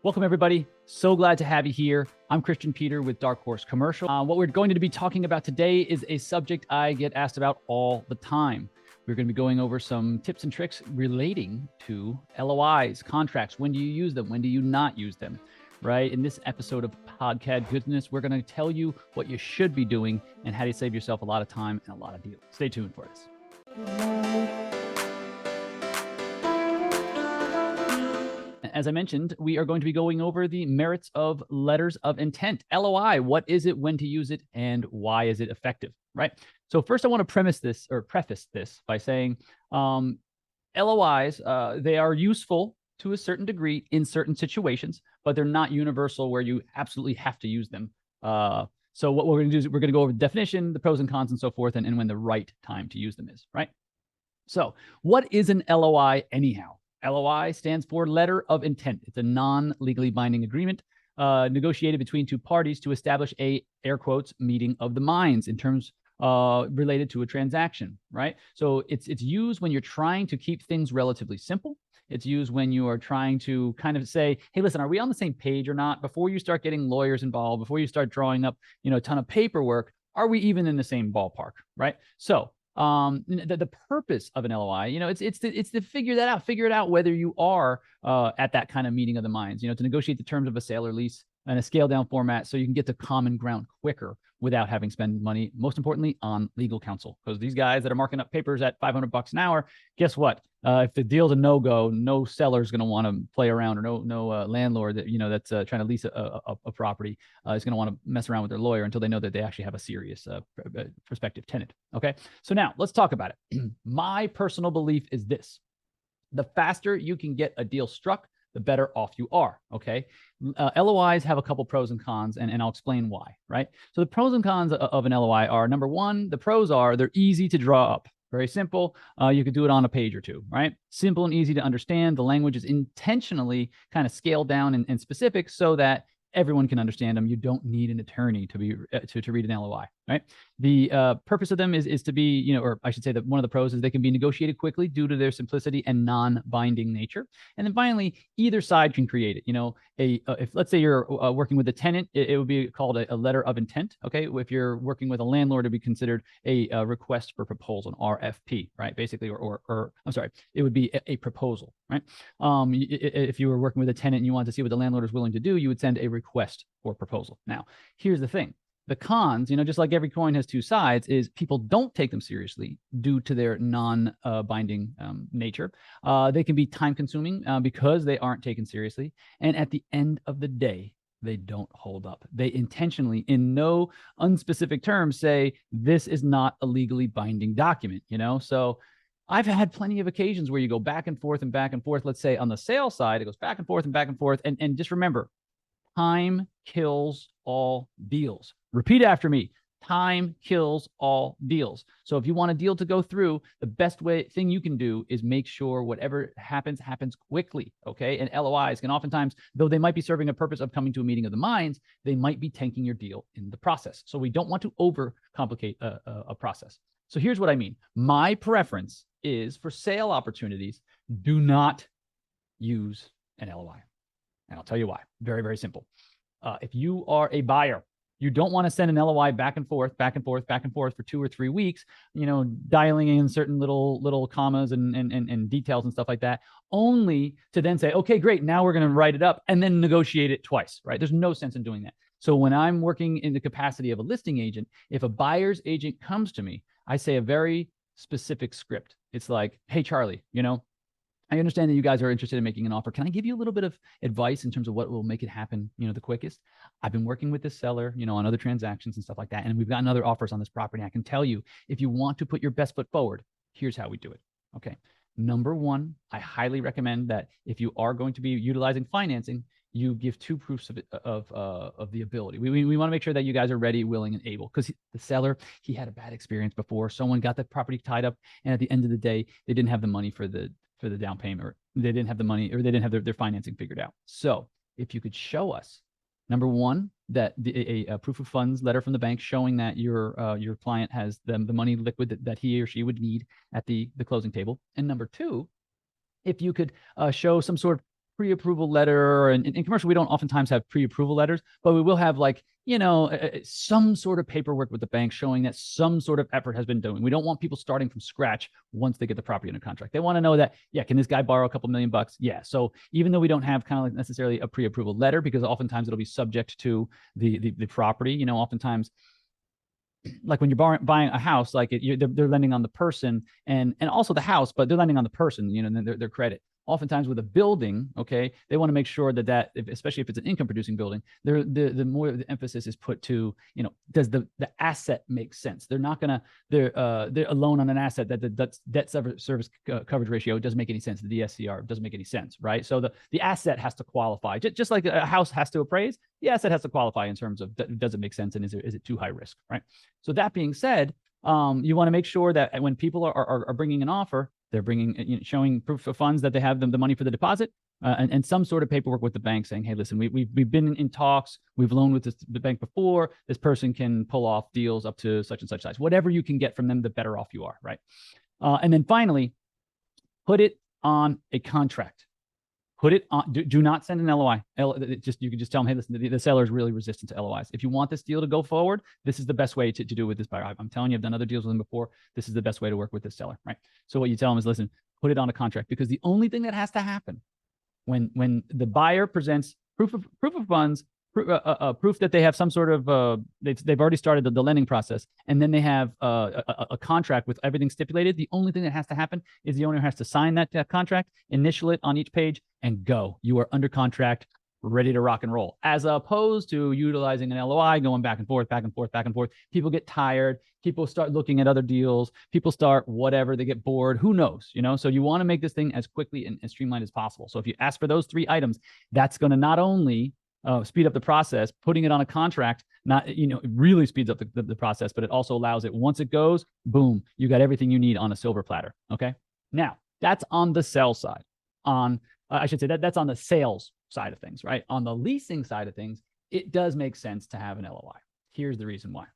Welcome, everybody. So glad to have you here. I'm Christian Peter with Dark Horse Commercial. What we're going to be talking about today is a subject I get asked about all the time. We're going to be going over some tips and tricks relating to LOIs, contracts. When do you use them? When do you not use them? Right? In this episode of Podcast Goodness, we're going to tell you what you should be doing and how to save yourself a lot of time and a lot of deals. Stay tuned for this. As I mentioned, we are going to be going over the merits of letters of intent. LOI, what is it, when to use it, and why is it effective, right? So first I want to preface this by saying LOIs, they are useful to a certain degree in certain situations, but they're not universal where you absolutely have to use them. So what we're going to do is we're going to go over the definition, the pros and cons and so forth, and when the right time to use them is, right? So what is an LOI anyhow? LOI stands for letter of intent. It's a non-legally binding agreement negotiated between two parties to establish a, air quotes, meeting of the minds in terms related to a transaction, right? So it's used when you're trying to keep things relatively simple. It's used when you are trying to kind of say, hey, listen, are we on the same page or not? Before you start getting lawyers involved, before you start drawing up, a ton of paperwork, are we even in the same ballpark, right? So the purpose of an LOI, it's to figure that out, figure it out whether you are at that kind of meeting of the minds, to negotiate the terms of a sale or lease in a scaled down format so you can get to common ground quicker without having spent money, most importantly, on legal counsel. Because these guys that are marking up papers at $500 an hour, guess what? If the deal's a no-go, no seller's going to want to play around, or no landlord that that's trying to lease a property is going to want to mess around with their lawyer until they know that they actually have a serious prospective tenant. Okay, so now let's talk about it. My personal belief is this: the faster you can get a deal struck, the better off you are, okay? LOIs have a couple pros and cons, and I'll explain why, right? So the pros and cons of an LOI are, number one, the pros are they're easy to draw up. Very simple. You could do it on a page or two, right? Simple and easy to understand. The language is intentionally kind of scaled down and specific so that everyone can understand them. You don't need an attorney to read an LOI, right? The purpose of them is to be, or I should say that one of the pros is they can be negotiated quickly due to their simplicity and non-binding nature. And then finally, either side can create it. If let's say you're working with a tenant, it would be called a letter of intent. Okay, if you're working with a landlord, it'd be considered a request for proposal, an RFP, right? Basically, or I'm sorry, it would be a proposal, right? If you were working with a tenant and you wanted to see what the landlord is willing to do, you would send a request for proposal. Now, here's the thing. The cons, just like every coin has two sides, is people don't take them seriously due to their non-binding nature. They can be time-consuming because they aren't taken seriously. And at the end of the day, they don't hold up. They intentionally, in no unspecific terms, say, this is not a legally binding document, So I've had plenty of occasions where you go back and forth and back and forth. Let's say on the sale side, it goes back and forth and back and forth. And just remember, time kills all deals. Repeat after me. Time kills all deals. So if you want a deal to go through, the best thing you can do is make sure whatever happens quickly, okay? And LOIs can oftentimes, though they might be serving a purpose of coming to a meeting of the minds, they might be tanking your deal in the process. So we don't want to overcomplicate a process. So here's what I mean. My preference is for sale opportunities, do not use an LOI. And I'll tell you why. Very, very simple. If you are a buyer, you don't want to send an LOI back and forth for 2 or 3 weeks, dialing in certain little commas and details and stuff like that, only to then say, okay, great, now we're going to write it up and then negotiate it twice, right? There's no sense in doing that. So when I'm working in the capacity of a listing agent, if a buyer's agent comes to me, I say a very specific script. It's like, hey, Charlie, I understand that you guys are interested in making an offer. Can I give you a little bit of advice in terms of what will make it happen, the quickest? I've been working with this seller, on other transactions and stuff like that. And we've gotten other offers on this property. I can tell you, if you want to put your best foot forward, here's how we do it. Okay. Number one, I highly recommend that if you are going to be utilizing financing, you give 2 proofs of the ability. We want to make sure that you guys are ready, willing, and able, because the seller, he had a bad experience before. Someone got the property tied up, and at the end of the day, they didn't have the money for the down payment, or they didn't have the money, or they didn't have their financing figured out. So if you could show us, number one, that a proof of funds letter from the bank showing that your client has the money liquid that he or she would need at the closing table. And number two, if you could show some sort of pre-approval letter, and in commercial, we don't oftentimes have pre-approval letters, but we will have like, some sort of paperwork with the bank showing that some sort of effort has been done. We don't want people starting from scratch once they get the property under contract. They want to know that, yeah, can this guy borrow a couple $1 million? Yeah. So even though we don't have kind of like necessarily a pre-approval letter, because oftentimes it'll be subject to the property, oftentimes like when you're buying a house, like they're lending on the person and also the house, but they're lending on the person, their credit. Oftentimes with a building, okay, they want to make sure that especially if it's an income producing building, the more the emphasis is put to, does the asset make sense? They're not gonna they're a loan on an asset that the debt service coverage ratio doesn't make any sense. The DSCR doesn't make any sense, right? So the asset has to qualify, just like a house has to appraise. The asset has to qualify in terms of does it make sense and is it too high risk, right? So that being said, you want to make sure that when people are bringing an offer, they're bringing, showing proof of funds that they have the money for the deposit, and some sort of paperwork with the bank saying, hey, listen, we've been in talks, we've loaned with the bank before. This person can pull off deals up to such and such size. Whatever you can get from them, the better off you are, right? And then finally, put it on a contract. Put it on. Do not send an LOI. You can just tell them, hey, listen, the seller is really resistant to LOIs. If you want this deal to go forward, this is the best way to do it with this buyer. I'm telling you, I've done other deals with them before. This is the best way to work with this seller, right? So what you tell them is, listen, put it on a contract, because the only thing that has to happen when the buyer presents proof of funds, proof that they have some sort of they've already started the lending process, and then they have a contract with everything stipulated. The only thing that has to happen is the owner has to sign that contract, initial it on each page, and go. You are under contract, ready to rock and roll, as opposed to utilizing an LOI, going back and forth, back and forth, back and forth. People get tired. People start looking at other deals. People start whatever. They get bored. Who knows? So you want to make this thing as quickly and streamlined as possible. So if you ask for those 3 items, that's going to not only speed up the process. Putting it on a contract, it really speeds up the process, but it also allows it, once it goes, boom, you got everything you need on a silver platter. Okay. Now that's on the sell side. I should say that's on the sales side of things, right? On the leasing side of things, it does make sense to have an LOI. Here's the reason why.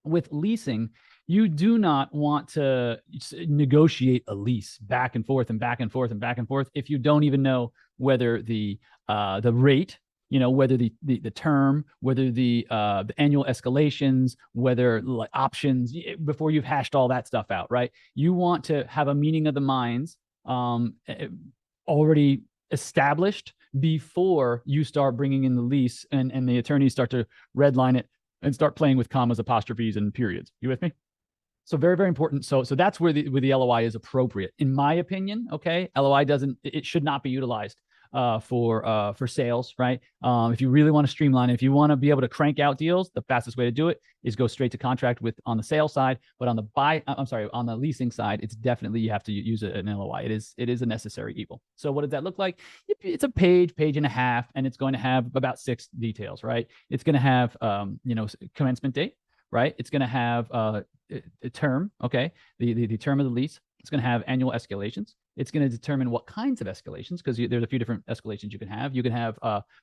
With leasing, you do not want to negotiate a lease back and forth and back and forth and back and forth if you don't even know whether the rate, whether the term, whether the annual escalations, whether like options, before you've hashed all that stuff out, right? You want to have a meeting of the minds already established before you start bringing in the lease and the attorneys start to redline it and start playing with commas, apostrophes, and periods. You with me? So very, very important. So that's where the LOI is appropriate, in my opinion. Okay, LOI it should not be utilized for sales, right? If you really want to streamline it, if you want to be able to crank out deals, the fastest way to do it is go straight to contract on the sales side. But on the leasing side, it's definitely, you have to use an LOI. It is a necessary evil. So what does that look like? It's a page and a half, and it's going to have about 6 details, right? It's going to have commencement date, right? It's going to have a term, okay, the term of the lease. It's going to have annual escalations. It's going to determine what kinds of escalations, because there's a few different escalations you can have. You can have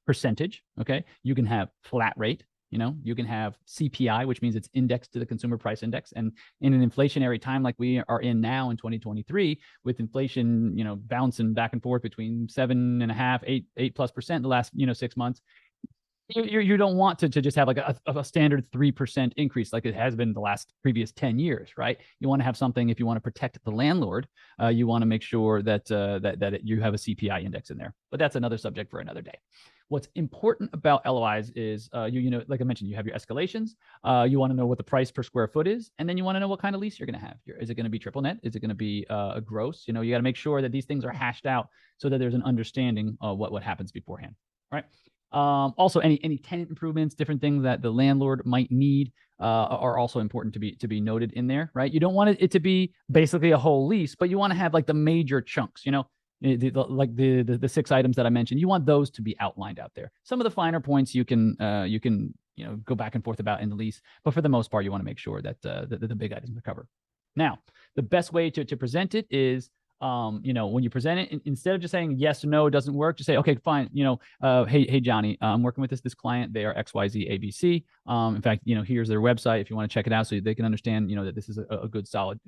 percentage, okay? You can have flat rate, you can have CPI, which means it's indexed to the consumer price index. And in an inflationary time like we are in now in 2023, with inflation, bouncing back and forth between 7.5%, 8+% the last, 6 months, you don't want to just have like a standard 3% increase like it has been the previous 10 years, right? You want to have something, if you want to protect the landlord, you want to make sure that you have a CPI index in there. But that's another subject for another day. What's important about LOIs is, like I mentioned, you have your escalations. You want to know what the price per square foot is, and then you want to know what kind of lease you're going to have. Is it going to be triple net? Is it going to be a gross? You got to make sure that these things are hashed out so that there's an understanding of what happens beforehand, right? Also, any tenant improvements, different things that the landlord might need are also important to be noted in there, right? You don't want it to be basically a whole lease, but you want to have like the major chunks, like the 6 items that I mentioned. You want those to be outlined out there. Some of the finer points you can go back and forth about in the lease, but for the most part, you want to make sure that the big items are covered. Now, the best way to present it is when you present it, instead of just saying yes or no, it doesn't work, just say, okay, fine. Hey, Johnny, I'm working with this client. They are XYZ ABC. In fact, here's their website if you want to check it out so they can understand, that this is a good, solid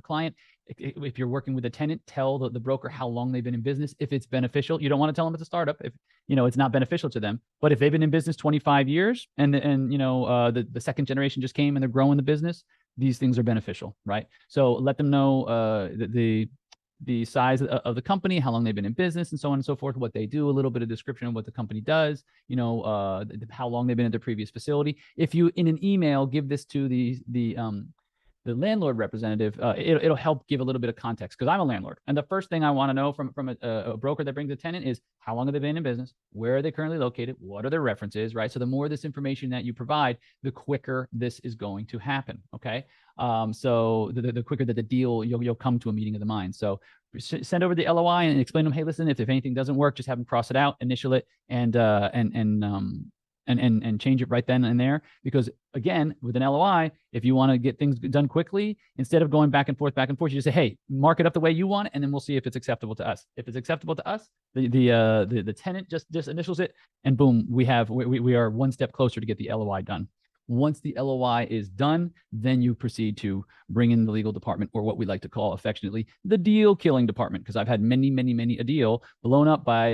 client. If you're working with a tenant, tell the broker how long they've been in business. If it's beneficial, you don't want to tell them it's a startup if it's not beneficial to them. But if they've been in business 25 years and the second generation just came and they're growing the business, these things are beneficial, right? So let them know the size of the company, how long they've been in business, and so on and so forth, what they do, a little bit of description of what the company does, how long they've been at their previous facility. If you, in an email, give this to the landlord representative, it'll help give a little bit of context, because I'm a landlord. And the first thing I want to know from a broker that brings a tenant is how long have they been in business? Where are they currently located? What are their references, right? So the more this information that you provide, the quicker this is going to happen, okay? So the quicker that the deal, you'll come to a meeting of the minds. So send over the LOI and explain to them, hey, listen, if anything doesn't work, just have them cross it out, initial it, and change it right then and there. Because again, with an LOI, if you want to get things done quickly, instead of going back and forth, you just say, hey, mark it up the way you want it, and then we'll see if it's acceptable to us. If it's acceptable to us, the tenant just initials it, and boom, we are one step closer to get the LOI done. Once the LOI is done, then you proceed to bring in the legal department, or what we like to call affectionately the deal killing department, because I've had many a deal blown up by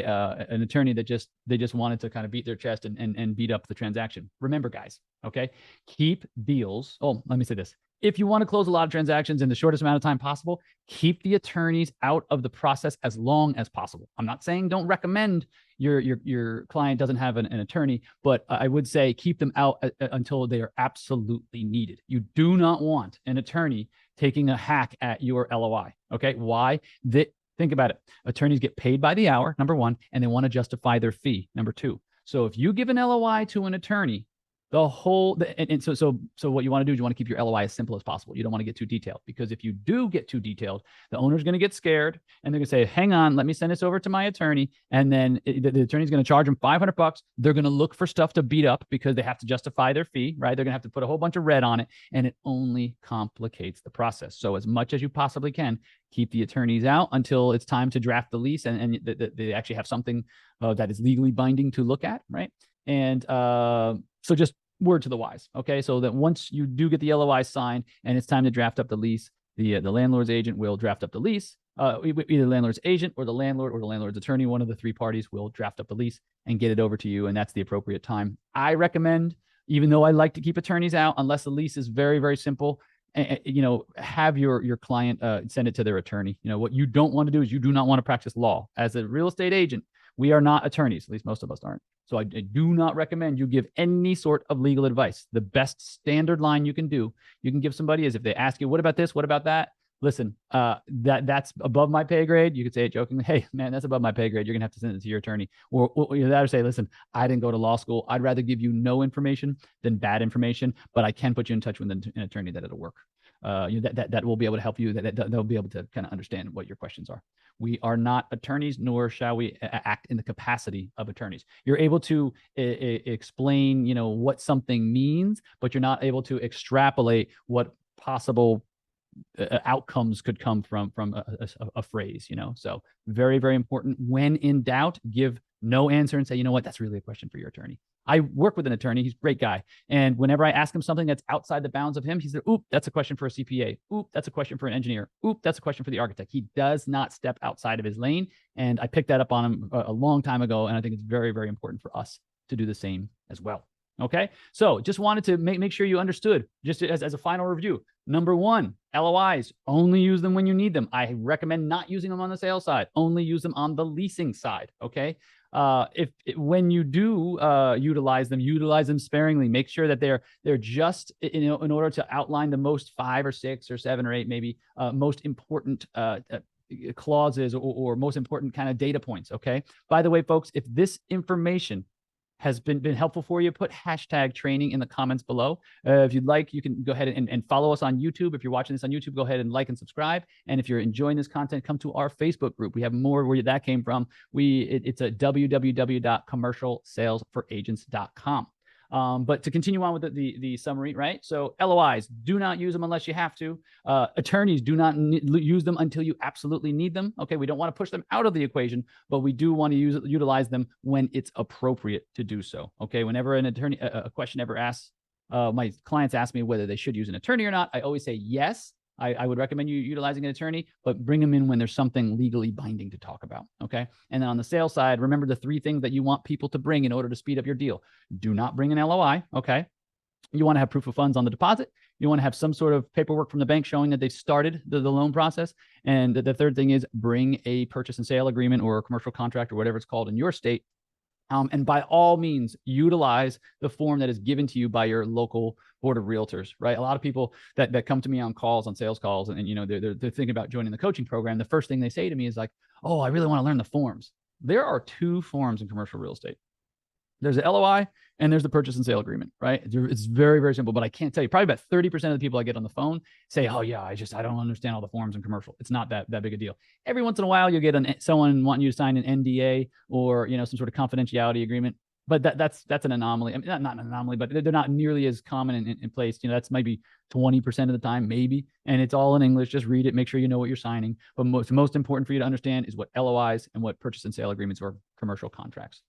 an attorney that they just wanted to kind of beat their chest and beat up the transaction. Remember, guys, okay, keep deals. Oh, let me say this. If you want to close a lot of transactions in the shortest amount of time possible, keep the attorneys out of the process as long as possible. I'm not saying don't recommend your client doesn't have an attorney, but I would say keep them out until they are absolutely needed. You do not want an attorney taking a hack at your LOI. Okay, why? Think about it. Attorneys get paid by the hour, number one, and they want to justify their fee, number two. So if you give an LOI to an attorney, so what you want to do is you want to keep your LOI as simple as possible. You don't want to get too detailed, because if you do get too detailed, the owner's going to get scared and they're going to say, hang on, let me send this over to my attorney. And then the attorney's going to charge them $500. They're going to look for stuff to beat up because they have to justify their fee, right? They're going to have to put a whole bunch of red on it, and it only complicates the process. So as much as you possibly can, keep the attorneys out until it's time to draft the lease and they actually have something that is legally binding to look at, right? And so just word to the wise, okay? So that once you do get the LOI signed and it's time to draft up the lease, the landlord's agent will draft up the lease. Either the landlord's agent or the landlord or the landlord's attorney, one of the three parties, will draft up the lease and get it over to you, and that's the appropriate time. I recommend, even though I like to keep attorneys out, unless the lease is very, very simple, have your client send it to their attorney. What you don't want to do is you do not want to practice law. As a real estate agent, we are not attorneys, at least most of us aren't. So I do not recommend you give any sort of legal advice. The best standard line you can give somebody is, if they ask you, what about this? What about that? Listen, that's above my pay grade. You could say it jokingly, hey, man, that's above my pay grade. You're going to have to send it to your attorney. Or either say, listen, I didn't go to law school. I'd rather give you no information than bad information, but I can put you in touch with an attorney that it'll work. That will be able to help you, they'll be able to kind of understand what your questions are. We are not attorneys, nor shall we act in the capacity of attorneys. You're able to explain, what something means, but you're not able to extrapolate what possible outcomes could come from a phrase, So very, very important. When in doubt, give no answer and say, you know what, that's really a question for your attorney. I work with an attorney. He's a great guy. And whenever I ask him something that's outside the bounds of him, he said, oop, that's a question for a CPA. Oop, that's a question for an engineer. Oop, that's a question for the architect. He does not step outside of his lane. And I picked that up on him a long time ago. And I think it's very, very important for us to do the same as well. Okay. So just wanted to make sure you understood, just as a final review. Number one, LOIs, only use them when you need them. I recommend not using them on the sales side, only use them on the leasing side. Okay. When you do utilize them sparingly. Make sure that they're just in order to outline the most 5 or 6 or 7 or 8 maybe most important clauses or most important kind of data points. Okay. By the way, folks, if this information has been helpful for you, put #training in the comments below. If you'd like, you can go ahead and follow us on YouTube. If you're watching this on YouTube, go ahead and like and subscribe. And if you're enjoying this content, come to our Facebook group. We have more where that came from. It's at www.commercialsalesforagents.com. But to continue on with the summary, right? So LOIs, do not use them unless you have to. Attorneys, do not use them until you absolutely need them. Okay, we don't want to push them out of the equation, but we do want to utilize them when it's appropriate to do so. Okay, whenever an attorney, a question ever asks, my clients ask me whether they should use an attorney or not, I always say yes. I would recommend you utilizing an attorney, but bring them in when there's something legally binding to talk about. Okay. And then on the sales side, remember the 3 things that you want people to bring in order to speed up your deal. Do not bring an LOI. Okay. You want to have proof of funds on the deposit. You want to have some sort of paperwork from the bank showing that they've started the loan process. And the 3rd thing is bring a purchase and sale agreement or a commercial contract or whatever it's called in your state. And by all means, utilize the form that is given to you by your local board of realtors, right? A lot of people that come to me on calls, on sales calls, and they're thinking about joining the coaching program. The first thing they say to me is like, oh, I really want to learn the forms. There are 2 forms in commercial real estate. There's the LOI and there's the purchase and sale agreement, right? It's very, very simple, but I can't tell you, probably about 30% of the people I get on the phone say, oh yeah, I don't understand all the forms in commercial. It's not that big a deal. Every once in a while, you'll get someone wanting you to sign an NDA or, some sort of confidentiality agreement, but that's an anomaly. I mean, not an anomaly, but they're not nearly as common in place. That's maybe 20% of the time, maybe. And it's all in English. Just read it, make sure you know what you're signing. But most important for you to understand is what LOIs and what purchase and sale agreements or commercial contracts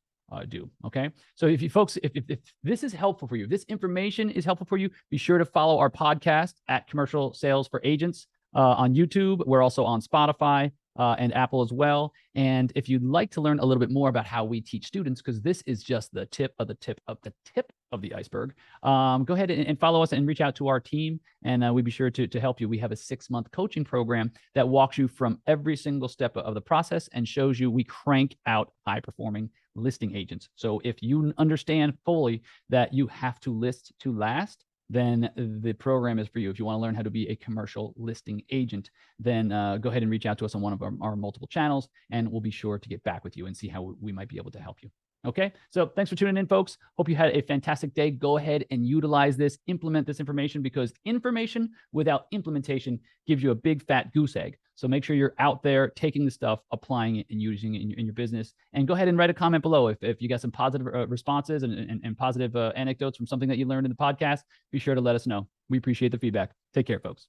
do. Okay. So if you folks, if this is helpful for you, this information is helpful for you, be sure to follow our podcast at Commercial Sales for Agents on YouTube. We're also on Spotify and Apple as well. And if you'd like to learn a little bit more about how we teach students, because this is just the tip of the tip of the tip of the iceberg, go ahead and follow us and reach out to our team, and we'd be sure to help you. We have a 6-month coaching program that walks you from every single step of the process and shows you we crank out high-performing listing agents. So if you understand fully that you have to list to last, then the program is for you. If you want to learn how to be a commercial listing agent, then go ahead and reach out to us on one of our multiple channels, and we'll be sure to get back with you and see how we might be able to help you. Okay, so thanks for tuning in, folks. Hope you had a fantastic day. Go ahead and utilize this, implement this information, because information without implementation gives you a big fat goose egg. So make sure you're out there taking the stuff, applying it, and using it in your business. And go ahead and write a comment below if you got some positive responses and positive anecdotes from something that you learned in the podcast. Be sure to let us know. We appreciate the feedback. Take care, folks.